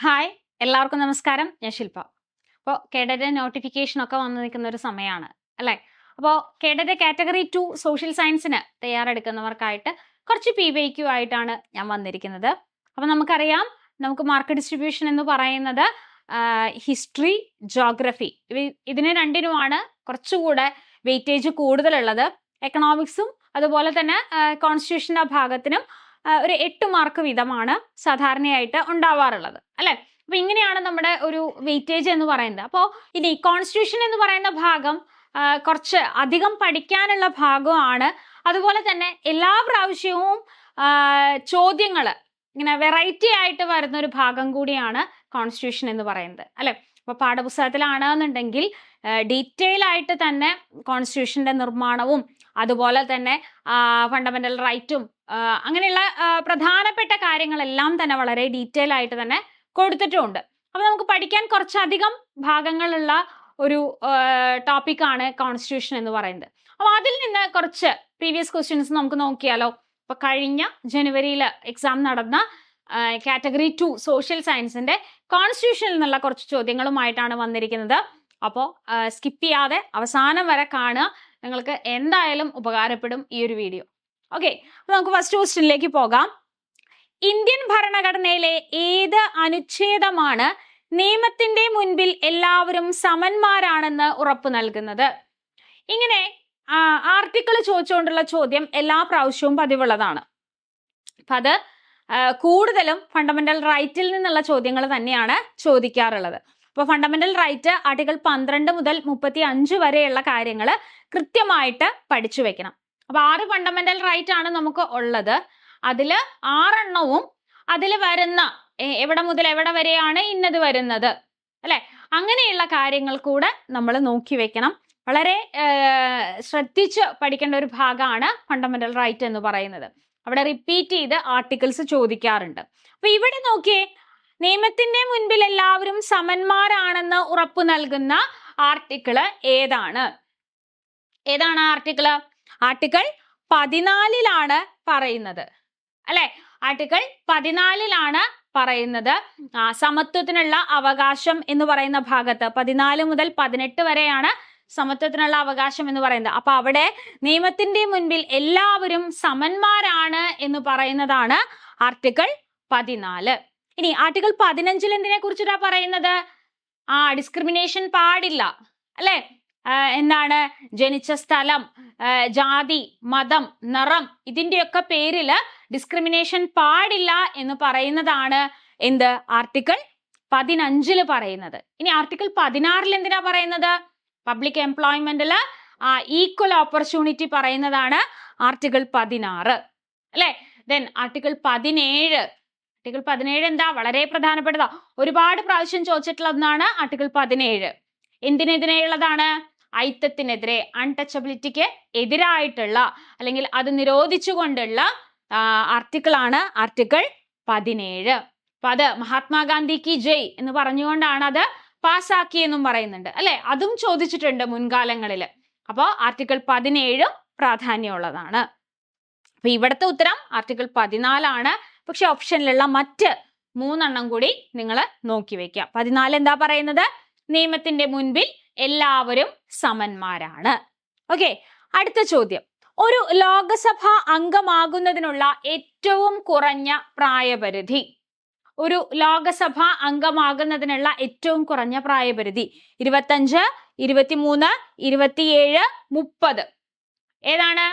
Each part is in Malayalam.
ഹായ്, എല്ലാവർക്കും നമസ്കാരം. ഞാൻ ശില്പ. അപ്പോൾ കേഡറ്റ് നോട്ടിഫിക്കേഷൻ ഒക്കെ വന്നു നിൽക്കുന്ന ഒരു സമയമാണ് അല്ലേ? അപ്പോൾ കേഡറ്റ് കാറ്റഗറി 2 സോഷ്യൽ സയൻസിന് തയ്യാറെടുക്കുന്നവർക്കായിട്ട് കുറച്ച് PYQ ആയിട്ടാണ് ഞാൻ വന്നിരിക്കുന്നത്. അപ്പോൾ നമുക്കറിയാം, നമുക്ക് മാർക്ക് ഡിസ്ട്രിബ്യൂഷൻ എന്ന് പറയുന്നത് ഹിസ്റ്ററി, ജോഗ്രഫി ഇതിന് രണ്ടിനുമാണ് കുറച്ചുകൂടെ വെയിറ്റേജ് കൂടുതലുള്ളത്. എക്കണോമിക്സും അതുപോലെ തന്നെ കോൺസ്റ്റിറ്റ്യൂഷൻ്റെ ഭാഗത്തിനും ഒരു 8 മാർക്ക് വീതമാണ് സാധാരണയായിട്ട് ഉണ്ടാവാറുള്ളത് അല്ലെ? അപ്പൊ ഇങ്ങനെയാണ് നമ്മുടെ ഒരു വെയിറ്റേജ് എന്ന് പറയുന്നത്. അപ്പോൾ ഇനി കോൺസ്റ്റിറ്റ്യൂഷൻ എന്ന് പറയുന്ന ഭാഗം കുറച്ച് അധികം പഠിക്കാനുള്ള ഭാഗമാണ്. അതുപോലെ തന്നെ എല്ലാ പ്രാവശ്യവും ചോദ്യങ്ങൾ ഇങ്ങനെ വെറൈറ്റി ആയിട്ട് വരുന്ന ഒരു ഭാഗം കൂടിയാണ് കോൺസ്റ്റിറ്റ്യൂഷൻ എന്ന് പറയുന്നത് അല്ലെ? അപ്പൊ പാഠപുസ്തകത്തിലാണെന്നുണ്ടെങ്കിൽ ഡീറ്റെയിൽ ആയിട്ട് തന്നെ കോൺസ്റ്റിറ്റ്യൂഷന്റെ നിർമ്മാണവും അതുപോലെ തന്നെ ഫണ്ടമെന്റൽ റൈറ്റും അങ്ങനെയുള്ള പ്രധാനപ്പെട്ട കാര്യങ്ങളെല്ലാം തന്നെ വളരെ ഡീറ്റെയിൽ ആയിട്ട് തന്നെ കൊടുത്തിട്ടുമുണ്ട്. അപ്പൊ നമുക്ക് പഠിക്കാൻ കുറച്ചധികം ഭാഗങ്ങളുള്ള ഒരു ടോപ്പിക്കാണ് കോൺസ്റ്റിറ്റ്യൂഷൻ എന്ന് പറയുന്നത്. അപ്പൊ അതിൽ നിന്ന് കുറച്ച് പ്രീവിയസ് ക്വസ്റ്റ്യൻസ് നമുക്ക് നോക്കിയാലോ? അപ്പൊ കഴിഞ്ഞ ജനുവരിയിൽ എക്സാം നടന്ന കാറ്റഗറി 2 സോഷ്യൽ സയൻസിന്റെ കോൺസ്റ്റിറ്റ്യൂഷനിൽ നിന്നുള്ള കുറച്ച് ചോദ്യങ്ങളുമായിട്ടാണ് വന്നിരിക്കുന്നത്. അപ്പോൾ സ്കിപ്പ് ചെയ്യാതെ അവസാനം വരെ കാണുക. നിങ്ങൾക്ക് എന്തായാലും ഉപകാരപ്പെടും ഈ ഒരു വീഡിയോ. ഓക്കെ, അപ്പൊ നമുക്ക് ഫസ്റ്റ് ക്വസ്റ്റ്യനിലേക്ക് പോകാം. ഇന്ത്യൻ ഭരണഘടനയിലെ ഏത് അനുച്ഛേദമാണ് നിയമത്തിന്റെ മുൻപിൽ എല്ലാവരും സമന്മാരാണെന്ന് ഉറപ്പു നൽകുന്നത്? ഇങ്ങനെ ആർട്ടിക്കിൾ ചോദിച്ചുകൊണ്ടുള്ള ചോദ്യം എല്ലാ പ്രാവശ്യവും പതിവുള്ളതാണ്. അപ്പൊ അത് കൂടുതലും ഫണ്ടമെന്റൽ റൈറ്റിൽ നിന്നുള്ള ചോദ്യങ്ങൾ തന്നെയാണ് ചോദിക്കാറുള്ളത്. അപ്പോൾ ഫണ്ടമെന്റൽ റൈറ്റ് ആർട്ടിക്കിൾ 12 മുതൽ 35 വരെയുള്ള കാര്യങ്ങൾ കൃത്യമായിട്ട് പഠിച്ചു വെക്കണം. അപ്പൊ 6 ഫണ്ടമെന്റൽ റൈറ്റ് ആണ് നമുക്ക് ഉള്ളത്. അതിൽ 6 എണ്ണവും അതിൽ വരുന്ന എവിടെ മുതൽ എവിടെ വരെയാണ് ഇന്നത് വരുന്നത് അല്ലെ, അങ്ങനെയുള്ള കാര്യങ്ങൾ കൂടെ നമ്മൾ നോക്കി വെക്കണം. വളരെ ശ്രദ്ധിച്ച് പഠിക്കേണ്ട ഒരു ഭാഗമാണ് ഫണ്ടമെന്റൽ റൈറ്റ് എന്ന് പറയുന്നത്. അവിടെ റിപ്പീറ്റ് ചെയ്ത് ആർട്ടിക്കിൾസ് ചോദിക്കാറുണ്ട്. അപ്പൊ ഇവിടെ നോക്കിയേ, നിയമത്തിന്റെ മുൻപിൽ എല്ലാവരും സമന്മാരാണെന്ന് ഉറപ്പു നൽകുന്ന ആർട്ടിക്കിള് ഏതാണ്? ഏതാണ് ആർട്ടിക്കിള്? ആർട്ടിക്കിൾ 14 പറയുന്നത് അല്ലെ? ആർട്ടിക്കിൾ 14 പറയുന്നത് സമത്വത്തിനുള്ള അവകാശം എന്ന് പറയുന്ന ഭാഗത്ത് 14 മുതൽ 18 വരെയാണ് സമത്വത്തിനുള്ള അവകാശം എന്ന് പറയുന്നത്. അപ്പൊ അവിടെ നിയമത്തിന്റെ മുൻപിൽ എല്ലാവരും സമന്മാരാണ് എന്ന് പറയുന്നതാണ് ആർട്ടിക്കിൾ 14. ഇനി ആർട്ടിക്കിൾ 15 എന്തിനെ കുറിച്ചിട്ടാ പറയുന്നത്? ഡിസ്ക്രിമിനേഷൻ പാടില്ല അല്ലെ? എന്താണ്? ജനിച്ച സ്ഥലം, ജാതി, മതം, നിറം ഇതിന്റെയൊക്കെ പേരിൽ ഡിസ്ക്രിമിനേഷൻ പാടില്ല എന്ന് പറയുന്നതാണ് എന്ത്? ആർട്ടിക്കിൾ 15 പറയുന്നത്. ഇനി ആർട്ടിക്കിൾ 16 എന്തിനാ പറയുന്നത്? പബ്ലിക് എംപ്ലോയ്മെന്റിൽ ഈക്വൽ ഓപ്പർച്യൂണിറ്റി പറയുന്നതാണ് ആർട്ടിക്കിൾ 16 അല്ലെ? Then article 17. ആർട്ടിക്കിൾ 17 എന്താ? വളരെ പ്രധാനപ്പെട്ടതാ, ഒരുപാട് പ്രാവശ്യം ചോദിച്ചിട്ടുള്ള ഒന്നാണ് ആർട്ടിക്കിൾ 17. എന്തിനെതിരെയുള്ളതാണ്? ഐത്തത്തിനെതിരെ, അൺടച്ചബിലിറ്റിക്ക് എതിരായിട്ടുള്ള അല്ലെങ്കിൽ അത് നിരോധിച്ചുകൊണ്ടുള്ള ആർട്ടിക്കിൾ ആണ് ആർട്ടിക്കിൾ 17. അപ്പൊ അത് മഹാത്മാഗാന്ധി കി ജയ് എന്ന് പറഞ്ഞുകൊണ്ടാണ് അത് പാസ്സാക്കിയെന്നും പറയുന്നുണ്ട് അല്ലെ? അതും ചോദിച്ചിട്ടുണ്ട് മുൻകാലങ്ങളിൽ. അപ്പോൾ ആർട്ടിക്കിൾ 17 പ്രാധാന്യമുള്ളതാണ്. അപ്പൊ ഇവിടുത്തെ ഉത്തരം ആർട്ടിക്കിൾ 14. പക്ഷെ ഓപ്ഷനിലുള്ള മറ്റ് 3 കൂടി നിങ്ങൾ നോക്കി വെക്കുക. 14 എന്താ പറയുന്നത്? നിയമത്തിന്റെ മുൻപിൽ എല്ലാവരും സമന്മാരാണ്. ഓക്കെ, അടുത്ത ചോദ്യം. ഒരു ലോകസഭാ അംഗമാകുന്നതിനുള്ള ഏറ്റവും കുറഞ്ഞ പ്രായപരിധി. ഒരു ലോകസഭാ അംഗമാകുന്നതിനുള്ള ഏറ്റവും കുറഞ്ഞ പ്രായപരിധി 25, 23, 27, 30. ഏതാണ്?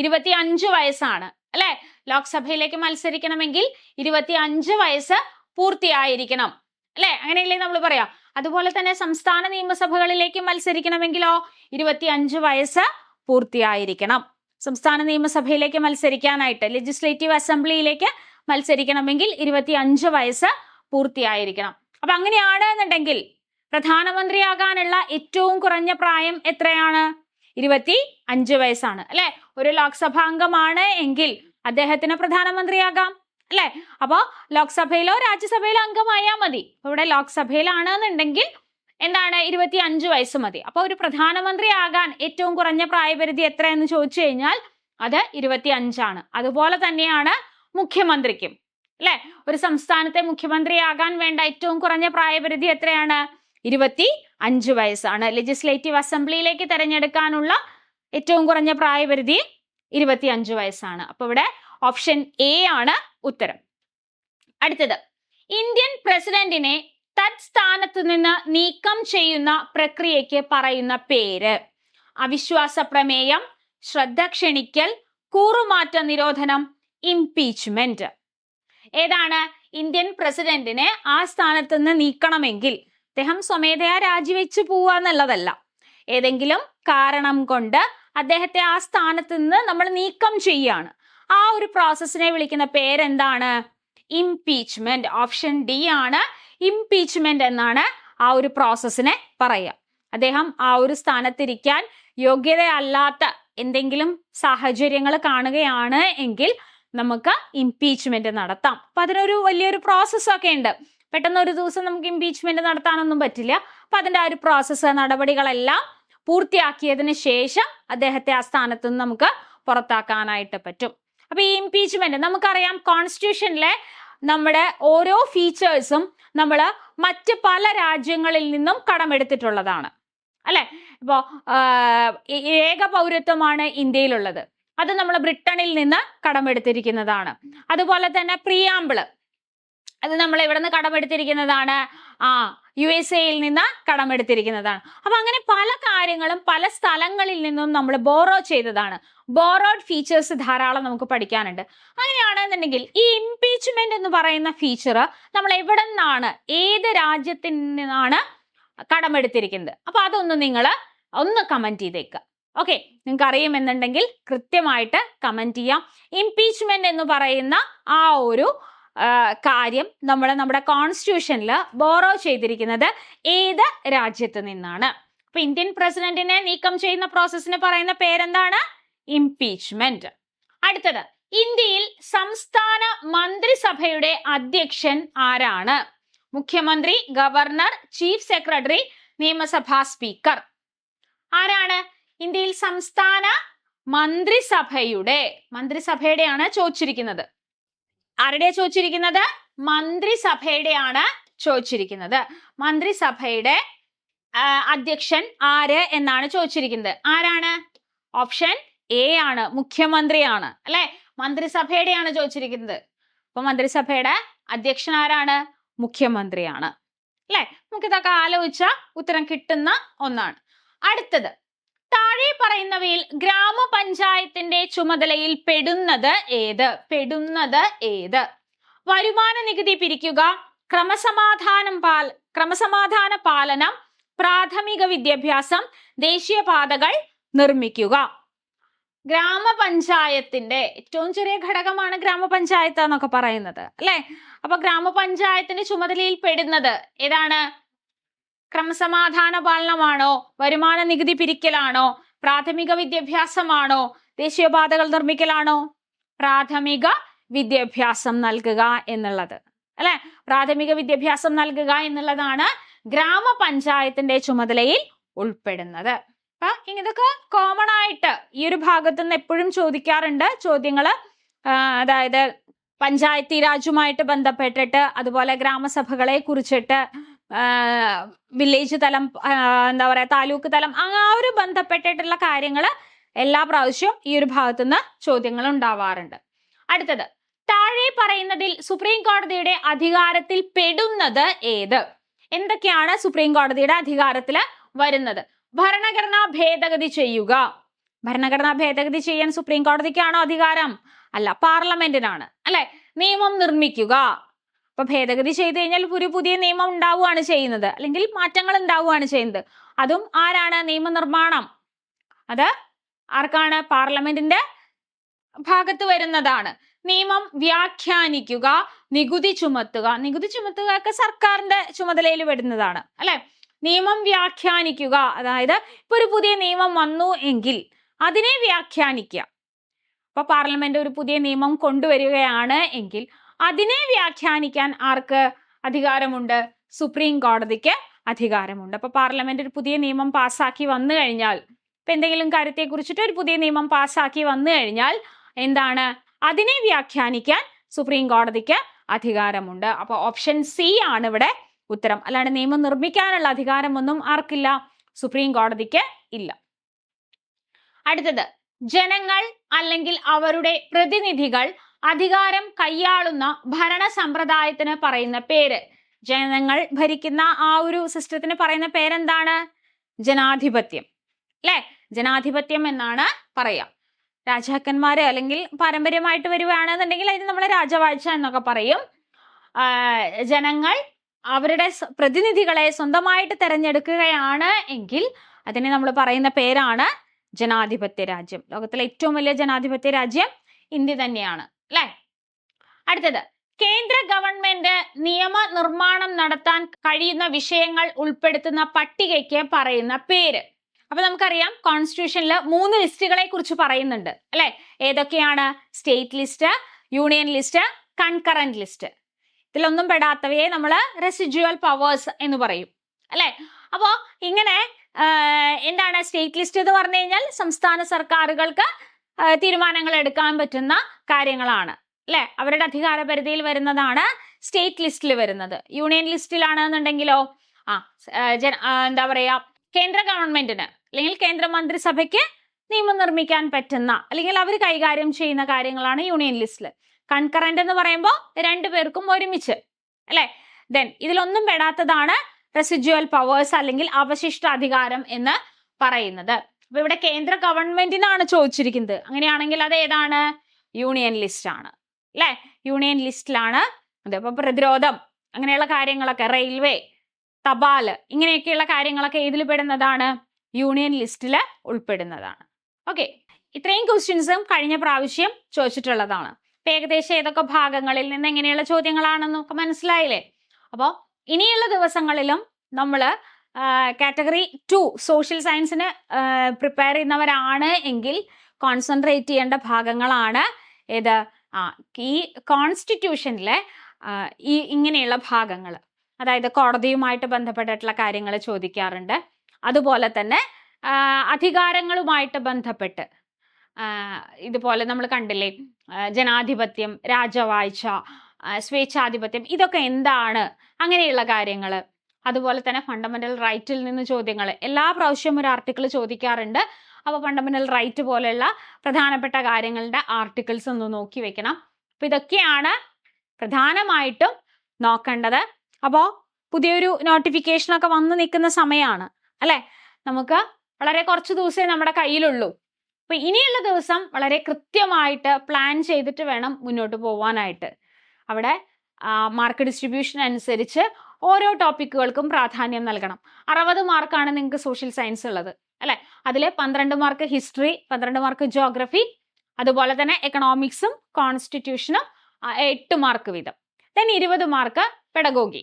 25 വയസ്സാണ് അല്ലെ? ലോക്സഭയിലേക്ക് മത്സരിക്കണമെങ്കിൽ 25 വയസ്സ് പൂർത്തിയായിരിക്കണം അല്ലെ? അങ്ങനെയല്ലേ നമ്മൾ പറയാ. അതുപോലെ തന്നെ സംസ്ഥാന നിയമസഭകളിലേക്ക് മത്സരിക്കണമെങ്കിലോ 25 വയസ്സ് പൂർത്തിയായിരിക്കണം. സംസ്ഥാന നിയമസഭയിലേക്ക് മത്സരിക്കാനായിട്ട്, ലെജിസ്ലേറ്റീവ് അസംബ്ലിയിലേക്ക് മത്സരിക്കണമെങ്കിൽ 25 വയസ്സ് പൂർത്തിയായിരിക്കണം. അപ്പൊ അങ്ങനെയാണെന്നുണ്ടെങ്കിൽ പ്രധാനമന്ത്രിയാകാനുള്ള ഏറ്റവും കുറഞ്ഞ പ്രായം എത്രയാണ്? 25 വയസ്സാണ് അല്ലെ? ഒരു ലോക്സഭാംഗമാണ് എങ്കിൽ അദ്ദേഹത്തിന് പ്രധാനമന്ത്രിയാകാം അല്ലെ? അപ്പോ ലോക്സഭയിലോ രാജ്യസഭയിലോ അംഗമായാൽ മതി. ഇവിടെ ലോക്സഭയിലാണെന്നുണ്ടെങ്കിൽ എന്താണ്? 25 വയസ്സ് മതി. അപ്പൊ ഒരു പ്രധാനമന്ത്രി ആകാൻ ഏറ്റവും കുറഞ്ഞ പ്രായപരിധി എത്രയെന്ന് ചോദിച്ചു കഴിഞ്ഞാൽ അത് 25 ആണ്. അതുപോലെ തന്നെയാണ് മുഖ്യമന്ത്രിക്കും. അല്ലെ? ഒരു സംസ്ഥാനത്തെ മുഖ്യമന്ത്രിയാകാൻ വേണ്ട ഏറ്റവും കുറഞ്ഞ പ്രായപരിധി എത്രയാണ്? 25 വയസ്സാണ്. ലെജിസ്ലേറ്റീവ് അസംബ്ലിയിലേക്ക് തെരഞ്ഞെടുക്കാനുള്ള ഏറ്റവും കുറഞ്ഞ പ്രായപരിധി 25 വയസ്സാണ്. അപ്പൊ ഇവിടെ ഓപ്ഷൻ എ ആണ് ഉത്തരം. അടുത്തത്, ഇന്ത്യൻ പ്രസിഡന്റിനെ തത്സ്ഥാനത്ത് നിന്ന് നീക്കം ചെയ്യുന്ന പ്രക്രിയയ്ക്ക് പറയുന്ന പേര്? അവിശ്വാസ പ്രമേയം, ശ്രദ്ധ ക്ഷണിക്കൽ, കൂറുമാറ്റ നിരോധനം, ഇംപീച്ച്മെന്റ്. ഏതാണ്? ഇന്ത്യൻ പ്രസിഡന്റിനെ ആ സ്ഥാനത്ത് നിന്ന് നീക്കണമെങ്കിൽ അദ്ദേഹം സ്വമേധയാ രാജിവെച്ച് പോവാന്നുള്ളതല്ല, ഏതെങ്കിലും കാരണം കൊണ്ട് അദ്ദേഹത്തെ ആ സ്ഥാനത്ത് നിന്ന് നമ്മൾ നീക്കം ചെയ്യാണ്. ആ ഒരു പ്രോസസ്സിനെ വിളിക്കുന്ന പേരെന്താണ്? ഇംപീച്ച്മെന്റ്. ഓപ്ഷൻ ഡി ആണ് ഇംപീച്ച്മെന്റ് എന്നാണ് ആ ഒരു പ്രോസസ്സിനെ പറയുക. അദ്ദേഹം ആ ഒരു സ്ഥാനത്തിരിക്കാൻ യോഗ്യതയല്ലാത്ത എന്തെങ്കിലും സാഹചര്യങ്ങൾ കാണുകയാണ് എങ്കിൽ നമുക്ക് ഇംപീച്ച്മെന്റ് നടത്താം. അപ്പൊ അതിനൊരു വലിയൊരു പ്രോസസ്സൊക്കെ ഉണ്ട്. പെട്ടെന്ന് ഒരു ദിവസം നമുക്ക് ഇംപീച്ച്മെന്റ് നടത്താനൊന്നും പറ്റില്ല. അപ്പൊ അതിന്റെ ആ ഒരു പ്രോസസ്സ്, നടപടികളെല്ലാം പൂർത്തിയാക്കിയതിന് ശേഷം അദ്ദേഹത്തെ ആ സ്ഥാനത്ത് നിന്ന് നമുക്ക് പുറത്താക്കാനായിട്ട് പറ്റും. അപ്പൊ ഈ ഇംപീച്ച്മെന്റ് നമുക്കറിയാം, കോൺസ്റ്റിറ്റ്യൂഷനിലെ നമ്മുടെ ഓരോ ഫീച്ചേഴ്സും നമ്മൾ മറ്റ് പല രാജ്യങ്ങളിൽ നിന്നും കടമെടുത്തിട്ടുള്ളതാണ്, അല്ലെ? ഇപ്പോ ഏക പൗരത്വമാണ് ഇന്ത്യയിലുള്ളത്, അത് നമ്മൾ ബ്രിട്ടനിൽ നിന്ന് കടമെടുത്തിരിക്കുന്നതാണ്. അതുപോലെ തന്നെ പ്രിയാമ്പിള്, അത് നമ്മൾ എവിടെ നിന്ന് കടമെടുത്തിരിക്കുന്നതാണ്? USA നിന്ന് കടമെടുത്തിരിക്കുന്നതാണ്. അപ്പൊ അങ്ങനെ പല കാര്യങ്ങളും പല സ്ഥലങ്ങളിൽ നിന്നും നമ്മൾ ബോറോ ചെയ്തതാണ്. ബോറോഡ് ഫീച്ചേഴ്സ് ധാരാളം നമുക്ക് പഠിക്കാനുണ്ട്. അങ്ങനെയാണെന്നുണ്ടെങ്കിൽ ഈ ഇംപീച്ച്മെന്റ് എന്ന് പറയുന്ന ഫീച്ചർ നമ്മൾ എവിടെ നിന്നാണ്, ഏത് രാജ്യത്തിൽ നിന്നാണ് കടമെടുത്തിരിക്കുന്നത്? അപ്പൊ അതൊന്ന് നിങ്ങൾ ഒന്ന് കമന്റ് ചെയ്തേക്കുക. ഓക്കെ, നിങ്ങൾക്ക് അറിയുമെന്നുണ്ടെങ്കിൽ കൃത്യമായിട്ട് കമന്റ് ചെയ്യാം. ഇംപീച്ച്മെന്റ് എന്ന് പറയുന്ന ആ ഒരു കാര്യം നമ്മൾ നമ്മുടെ കോൺസ്റ്റിറ്റ്യൂഷനിൽ ബോറോ ചെയ്തിരിക്കുന്നത് ഏത് രാജ്യത്ത് നിന്നാണ്? അപ്പൊ ഇന്ത്യൻ പ്രസിഡന്റിനെ നീക്കം ചെയ്യുന്ന പ്രോസസ്സിന് പറയുന്ന പേരെന്താണ്? ഇംപീച്ച്മെന്റ്. അടുത്തത്, ഇന്ത്യയിൽ സംസ്ഥാന മന്ത്രിസഭയുടെ അധ്യക്ഷൻ ആരാണ്? മുഖ്യമന്ത്രി, ഗവർണർ, ചീഫ് സെക്രട്ടറി, നിയമസഭാ സ്പീക്കർ. ആരാണ് ഇന്ത്യയിൽ സംസ്ഥാന മന്ത്രിസഭയുടെയാണ് ചോദിച്ചിരിക്കുന്നത്. ആരുടെയാ ചോദിച്ചിരിക്കുന്നത്? മന്ത്രിസഭയുടെയാണ് ചോദിച്ചിരിക്കുന്നത്. മന്ത്രിസഭയുടെ അധ്യക്ഷൻ ആര് എന്നാണ് ചോദിച്ചിരിക്കുന്നത്. ആരാണ്? ഓപ്ഷൻ എ ആണ്, മുഖ്യമന്ത്രിയാണ്, അല്ലെ? മന്ത്രിസഭയുടെയാണ് ചോദിച്ചിരിക്കുന്നത്. അപ്പൊ മന്ത്രിസഭയുടെ അധ്യക്ഷൻ ആരാണ്? മുഖ്യമന്ത്രിയാണ്, അല്ലെ? നമുക്കിതൊക്കെ ആലോചിച്ച ഉത്തരം കിട്ടുന്ന ഒന്നാണ്. അടുത്തത്, താഴെ പറയുന്നവയിൽ ഗ്രാമപഞ്ചായത്തിന്റെ ചുമതലയിൽ പെടുന്നത് ഏത്? വരുമാന നികുതി പിരിക്കുക, ക്രമസമാധാന പാലനം, പ്രാഥമിക വിദ്യാഭ്യാസം, ദേശീയപാതകൾ നിർമ്മിക്കുക. ഗ്രാമപഞ്ചായത്തിന്റെ ഏറ്റവും ചെറിയ ഘടകമാണ് ഗ്രാമപഞ്ചായത്ത് എന്നൊക്കെ പറയുന്നത്, അല്ലെ? അപ്പൊ ഗ്രാമപഞ്ചായത്തിന്റെ ചുമതലയിൽ പെടുന്നത് ഏതാണ്? ക്രമസമാധാന പാലനമാണോ? വരുമാന നികുതി പിരിക്കലാണോ? പ്രാഥമിക വിദ്യാഭ്യാസമാണോ? ദേശീയപാതകൾ നിർമ്മിക്കലാണോ? പ്രാഥമിക വിദ്യാഭ്യാസം നൽകുക എന്നുള്ളത്, അല്ലെ? പ്രാഥമിക വിദ്യാഭ്യാസം നൽകുക എന്നുള്ളതാണ് ഗ്രാമപഞ്ചായത്തിന്റെ ചുമതലയിൽ ഉൾപ്പെടുന്നത്. അപ്പൊ ഇതൊക്കെ കോമൺ ആയിട്ട് ഈ ഒരു ഭാഗത്ത് നിന്ന് എപ്പോഴും ചോദിക്കാറുണ്ട് ചോദ്യങ്ങള്. അതായത് പഞ്ചായത്തി രാജുമായിട്ട് ബന്ധപ്പെട്ടിട്ട്, അതുപോലെ ഗ്രാമസഭകളെ കുറിച്ചിട്ട്, വില്ലേജ് തലം, എന്താ പറയാ, താലൂക്ക് തലം, ആ ഒരു ബന്ധപ്പെട്ടിട്ടുള്ള കാര്യങ്ങൾ എല്ലാ പ്രാവശ്യവും ഈ ഒരു ഭാഗത്തുനിന്ന് ചോദ്യങ്ങൾ ഉണ്ടാവാറുണ്ട്. അടുത്തത്, താഴെ പറയുന്നതിൽ സുപ്രീം കോടതിയുടെ അധികാരത്തിൽ പെടുന്നത് ഏത്? എന്തൊക്കെയാണ് സുപ്രീം കോടതിയുടെ അധികാരത്തിൽ വരുന്നത്? ഭരണഘടനാ ഭേദഗതി ചെയ്യുക. ഭരണഘടനാ ഭേദഗതി ചെയ്യാൻ സുപ്രീം കോടതിക്കാണോ അധികാരം? അല്ല, പാർലമെന്റിനാണ്, അല്ലെ? നിയമം നിർമ്മിക്കുക. അപ്പൊ ഭേദഗതി ചെയ്ത് കഴിഞ്ഞാൽ ഒരു പുതിയ നിയമം ഉണ്ടാവുകയാണ് ചെയ്യുന്നത്, അല്ലെങ്കിൽ മാറ്റങ്ങൾ ഉണ്ടാവുകയാണ് ചെയ്യുന്നത്. അതും ആരാണ്? നിയമനിർമ്മാണം. അത് ആർക്കാണ്? പാർലമെന്റിന്റെ ഭാഗത്ത് വരുന്നതാണ്. നിയമം വ്യാഖ്യാനിക്കുക, നികുതി ചുമത്തുക. നികുതി ചുമത്തുക ഒക്കെ സർക്കാരിന്റെ ചുമതലയിൽ വരുന്നതാണ്, അല്ലെ? നിയമം വ്യാഖ്യാനിക്കുക, അതായത് ഇപ്പൊ ഒരു പുതിയ നിയമം വന്നു എങ്കിൽ അതിനെ വ്യാഖ്യാനിക്കുക. അപ്പൊ പാർലമെന്റ് ഒരു പുതിയ നിയമം കൊണ്ടുവരികയാണ് എങ്കിൽ അതിനെ വ്യാഖ്യാനിക്കാൻ ആർക്ക് അധികാരമുണ്ട്? സുപ്രീം കോടതിക്ക് അധികാരമുണ്ട്. അപ്പൊ പാർലമെന്റ് ഒരു പുതിയ നിയമം പാസ്സാക്കി വന്നു കഴിഞ്ഞാൽ, ഇപ്പൊ എന്തെങ്കിലും കാര്യത്തെ കുറിച്ചിട്ട് ഒരു പുതിയ നിയമം പാസ്സാക്കി വന്നു കഴിഞ്ഞാൽ എന്താണ്? അതിനെ വ്യാഖ്യാനിക്കാൻ സുപ്രീം കോടതിക്ക് അധികാരമുണ്ട്. അപ്പോൾ ഓപ്ഷൻ സി ആണ് ഇവിടെ ഉത്തരം. അല്ലാണ്ട് നിയമം നിർമ്മിക്കാനുള്ള അധികാരമൊന്നും ആർക്കില്ല? സുപ്രീം കോടതിക്ക് ഇല്ല. അടുത്തത്, ജനങ്ങൾ അല്ലെങ്കിൽ അവരുടെ പ്രതിനിധികൾ അധികാരം കൈയാളുന്ന ഭരണ സമ്പ്രദായത്തിന് പറയുന്ന പേര്. ജനങ്ങൾ ഭരിക്കുന്ന ആ ഒരു സിസ്റ്റത്തിന് പറയുന്ന പേരെന്താണ്? ജനാധിപത്യം, അല്ലെ? ജനാധിപത്യം എന്നാണ് പറയാ. രാജാക്കന്മാര് അല്ലെങ്കിൽ പാരമ്പര്യമായിട്ട് വരുവാണെന്നുണ്ടെങ്കിൽ അതിന് നമ്മൾ രാജവാഴ്ച എന്നൊക്കെ പറയും. ജനങ്ങൾ അവരുടെ പ്രതിനിധികളെ സ്വന്തമായിട്ട് തെരഞ്ഞെടുക്കുകയാണ് എങ്കിൽ അതിനെ നമ്മൾ പറയുന്ന പേരാണ് ജനാധിപത്യ രാജ്യം. ലോകത്തിലെ ഏറ്റവും വലിയ ജനാധിപത്യ രാജ്യം ഇന്ത്യ തന്നെയാണ്, അല്ലെ? അടുത്തത്, കേന്ദ്ര ഗവൺമെന്റ് നിയമനിർമ്മാണം നടത്താൻ കഴിയുന്ന വിഷയങ്ങൾ ഉൾപ്പെടുത്തുന്ന പട്ടികയ്ക്ക് പറയുന്ന പേര്. അപ്പൊ നമുക്കറിയാം കോൺസ്റ്റിറ്റ്യൂഷനിൽ 3 ലിസ്റ്റുകളെ കുറിച്ച് പറയുന്നുണ്ട്, അല്ലെ? ഏതൊക്കെയാണ്? State list, union list, concurrent list. ഇതിലൊന്നും പെടാത്തവയെ നമ്മൾ റെസിഡ്യുവൽ പവേഴ്സ് എന്ന് പറയും, അല്ലെ? അപ്പോ ഇങ്ങനെ എന്താണ് സ്റ്റേറ്റ് ലിസ്റ്റ് എന്ന് പറഞ്ഞു കഴിഞ്ഞാൽ സംസ്ഥാന സർക്കാരുകൾക്ക് തീരുമാനങ്ങൾ എടുക്കാൻ പറ്റുന്ന കാര്യങ്ങളാണ്, അല്ലെ? അവരുടെ അധികാര പരിധിയിൽ വരുന്നതാണ് സ്റ്റേറ്റ് ലിസ്റ്റിൽ വരുന്നത്. യൂണിയൻ ലിസ്റ്റിലാണെന്നുണ്ടെങ്കിലോ എന്താ പറയാ, കേന്ദ്ര ഗവൺമെന്റിന് അല്ലെങ്കിൽ കേന്ദ്ര മന്ത്രിസഭയ്ക്ക് നിയമം നിർമ്മിക്കാൻ പറ്റുന്ന അല്ലെങ്കിൽ അവർ കൈകാര്യം ചെയ്യുന്ന കാര്യങ്ങളാണ് യൂണിയൻ ലിസ്റ്റിൽ. കൺകറന്റ് എന്ന് പറയുമ്പോൾ 2 പേർക്കും ഒരുമിച്ച്, അല്ലെ? ദെൻ ഇതിലൊന്നും പെടാത്തതാണ് റെസിഡ്യുവൽ പവേഴ്സ് അല്ലെങ്കിൽ അവശിഷ്ട അധികാരം എന്ന് പറയുന്നത്. അപ്പൊ ഇവിടെ കേന്ദ്ര ഗവൺമെന്റിനാണ് ചോദിച്ചിരിക്കുന്നത്. അങ്ങനെയാണെങ്കിൽ അത് ഏതാണ്? യൂണിയൻ ലിസ്റ്റ് ആണ്, അല്ലെ? യൂണിയൻ ലിസ്റ്റിലാണ് അത്. അപ്പൊ പ്രതിരോധം അങ്ങനെയുള്ള കാര്യങ്ങളൊക്കെ, റെയിൽവേ, തപാല്, ഇങ്ങനെയൊക്കെയുള്ള കാര്യങ്ങളൊക്കെ ഏതിൽ പെടുന്നതാണ്? യൂണിയൻ ലിസ്റ്റിൽ ഉൾപ്പെടുന്നതാണ്. ഓക്കെ, ഇത്രയും ക്വസ്റ്റ്യൻസും കഴിഞ്ഞ പ്രാവശ്യം ചോദിച്ചിട്ടുള്ളതാണ്. ഏകദേശം ഏതൊക്കെ ഭാഗങ്ങളിൽ നിന്ന് എങ്ങനെയുള്ള ചോദ്യങ്ങളാണെന്നൊക്കെ മനസ്സിലായില്ലേ? അപ്പോൾ ഇനിയുള്ള ദിവസങ്ങളിലും നമ്മൾ കാറ്റഗറി 2 സോഷ്യൽ സയൻസിന് പ്രിപ്പയർ ചെയ്യുന്നവരാണ് എങ്കിൽ കോൺസെൻട്രേറ്റ് ചെയ്യേണ്ട ഭാഗങ്ങളാണ് ഏത്? ഈ കോൺസ്റ്റിറ്റ്യൂഷനിലെ ഈ ഇങ്ങനെയുള്ള ഭാഗങ്ങൾ. അതായത് കോടതിയുമായിട്ട് ബന്ധപ്പെട്ടിട്ടുള്ള കാര്യങ്ങൾ ചോദിക്കാറുണ്ട്. അതുപോലെ തന്നെ അധികാരങ്ങളുമായിട്ട് ബന്ധപ്പെട്ട് ഇതുപോലെ നമ്മൾ കണ്ടില്ലേ, ജനാധിപത്യം, രാജവാഴ്ച, സ്വേച്ഛാധിപത്യം, ഇതൊക്കെ എന്താണ്, അങ്ങനെയുള്ള കാര്യങ്ങൾ. അതുപോലെ തന്നെ ഫണ്ടമെന്റൽ റൈറ്റിൽ നിന്ന് ചോദ്യങ്ങൾ എല്ലാ പ്രാവശ്യവും ഒരു ആർട്ടിക്കിൾ ചോദിക്കാറുണ്ട്. അപ്പോൾ ഫണ്ടമെന്റൽ റൈറ്റ് പോലെയുള്ള പ്രധാനപ്പെട്ട കാര്യങ്ങളുടെ ആർട്ടിക്കിൾസ് ഒന്ന് നോക്കി വെക്കണം. അപ്പൊ ഇതൊക്കെയാണ് പ്രധാനമായിട്ടും നോക്കേണ്ടത്. അപ്പോൾ പുതിയൊരു നോട്ടിഫിക്കേഷനൊക്കെ വന്ന് നിൽക്കുന്ന സമയമാണ്, അല്ലെ? നമുക്ക് വളരെ കുറച്ച് ദിവസമേ നമ്മുടെ കയ്യിലുള്ളൂ. അപ്പൊ ഇനിയുള്ള ദിവസം വളരെ കൃത്യമായിട്ട് പ്ലാൻ ചെയ്തിട്ട് വേണം മുന്നോട്ട് പോവാനായിട്ട്. അവിടെ മാർക്ക് ഡിസ്ട്രിബ്യൂഷൻ അനുസരിച്ച് ഓരോ ടോപ്പിക്കുകൾക്കും പ്രാധാന്യം നൽകണം. 60 മാർക്കാണ് നിങ്ങൾക്ക് സോഷ്യൽ സയൻസ് ഉള്ളത്, അല്ലെ? അതിൽ 12 മാർക്ക് ഹിസ്റ്ററി, 12 മാർക്ക് ജോഗ്രഫി, അതുപോലെ തന്നെ എക്കണോമിക്സും കോൺസ്റ്റിറ്റ്യൂഷനും 8 മാർക്ക് വീതം. ദെൻ 20 മാർക്ക് പെഡഗോഗി,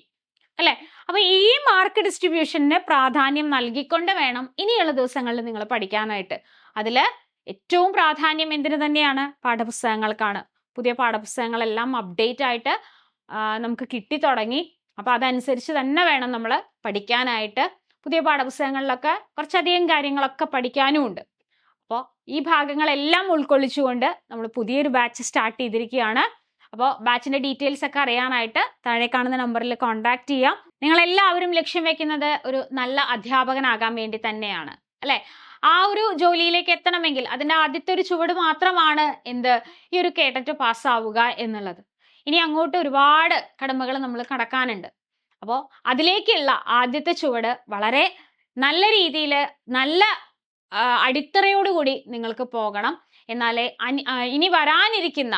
അല്ലെ? അപ്പൊ ഈ മാർക്ക് ഡിസ്ട്രിബ്യൂഷന് പ്രാധാന്യം നൽകിക്കൊണ്ട് വേണം ഇനിയുള്ള ദിവസങ്ങളിൽ നിങ്ങൾ പഠിക്കാനായിട്ട്. അതിൽ ഏറ്റവും പ്രാധാന്യം എന്തിനു തന്നെയാണ്? പാഠപുസ്തകങ്ങൾക്കാണ്. പുതിയ പാഠപുസ്തകങ്ങളെല്ലാം അപ്ഡേറ്റ് ആയിട്ട് നമുക്ക് കിട്ടി തുടങ്ങി. അപ്പൊ അതനുസരിച്ച് തന്നെ വേണം നമ്മൾ പഠിക്കാനായിട്ട്. പുതിയ പാഠപുസ്തകങ്ങളിലൊക്കെ കുറച്ചധികം കാര്യങ്ങളൊക്കെ പഠിക്കാനും ഉണ്ട്. അപ്പോൾ ഈ ഭാഗങ്ങളെല്ലാം ഉൾക്കൊള്ളിച്ചുകൊണ്ട് നമ്മൾ പുതിയൊരു ബാച്ച് സ്റ്റാർട്ട് ചെയ്തിരിക്കുകയാണ്. അപ്പോൾ ബാച്ചിന്റെ ഡീറ്റെയിൽസ് ഒക്കെ അറിയാനായിട്ട് താഴെ കാണുന്ന നമ്പറിൽ കോൺടാക്ട് ചെയ്യാം. നിങ്ങൾ എല്ലാവരും ലക്ഷ്യം വെക്കുന്നത് ഒരു നല്ല അധ്യാപകനാകാൻ വേണ്ടി തന്നെയാണ്, അല്ലെ? ആ ഒരു ജോലിയിലേക്ക് എത്തണമെങ്കിൽ അതിന്റെ ആദ്യത്തെ ഒരു ചുവട് മാത്രമാണ് എന്ത്? ഈ ഒരു കേട്ടറ്റ് പാസ്സാവുക എന്നുള്ളത്. ഇനി അങ്ങോട്ട് ഒരുപാട് കടമകൾ നമ്മൾ കടക്കാനുണ്ട്. അപ്പോൾ അതിലേക്കുള്ള ആദ്യത്തെ ചുവട് വളരെ നല്ല രീതിയിൽ, നല്ല അടിത്തറയോടുകൂടി നിങ്ങൾക്ക് പോകണം. എന്നാലേ ഇനി വരാനിരിക്കുന്ന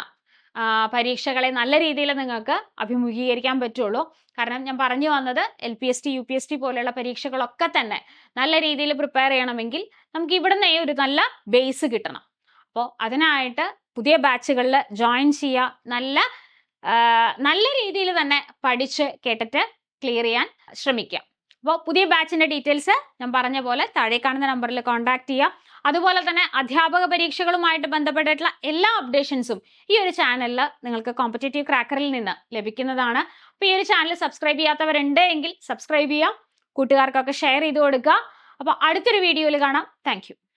പരീക്ഷകളെ നല്ല രീതിയിൽ നിങ്ങൾക്ക് അഭിമുഖീകരിക്കാൻ പറ്റുള്ളൂ. കാരണം ഞാൻ പറഞ്ഞു വന്നത് LPST, UPST പോലെയുള്ള പരീക്ഷകളൊക്കെ തന്നെ നല്ല രീതിയിൽ പ്രിപ്പയർ ചെയ്യണമെങ്കിൽ നമുക്ക് ഇവിടുന്ന് ഒരു നല്ല ബേസ് കിട്ടണം. അപ്പോൾ അതിനായിട്ട് പുതിയ ബാച്ചുകളിൽ ജോയിൻ ചെയ്യുക. നല്ല രീതിയിൽ തന്നെ പഠിച്ച് കേട്ടിട്ട് ക്ലിയർ ചെയ്യാൻ ശ്രമിക്കുക. അപ്പോൾ പുതിയ ബാച്ചിന്റെ ഡീറ്റെയിൽസ് ഞാൻ പറഞ്ഞ പോലെ താഴെ കാണുന്ന നമ്പറിൽ കോൺടാക്ട് ചെയ്യുക. അതുപോലെ തന്നെ അധ്യാപക പരീക്ഷകളുമായിട്ട് ബന്ധപ്പെട്ടിട്ടുള്ള എല്ലാ അപ്ഡേഷൻസും ഈ ഒരു ചാനലിൽ നിങ്ങൾക്ക് കോമ്പറ്റേറ്റീവ് ക്രാക്കറിൽ നിന്ന് ലഭിക്കുന്നതാണ്. അപ്പോൾ ഈ ഒരു ചാനൽ സബ്സ്ക്രൈബ് ചെയ്യാത്തവരുണ്ട് എങ്കിൽ സബ്സ്ക്രൈബ് ചെയ്യുക, കൂട്ടുകാർക്കൊക്കെ ഷെയർ ചെയ്ത് കൊടുക്കുക. അപ്പോൾ അടുത്തൊരു വീഡിയോയിൽ കാണാം. താങ്ക്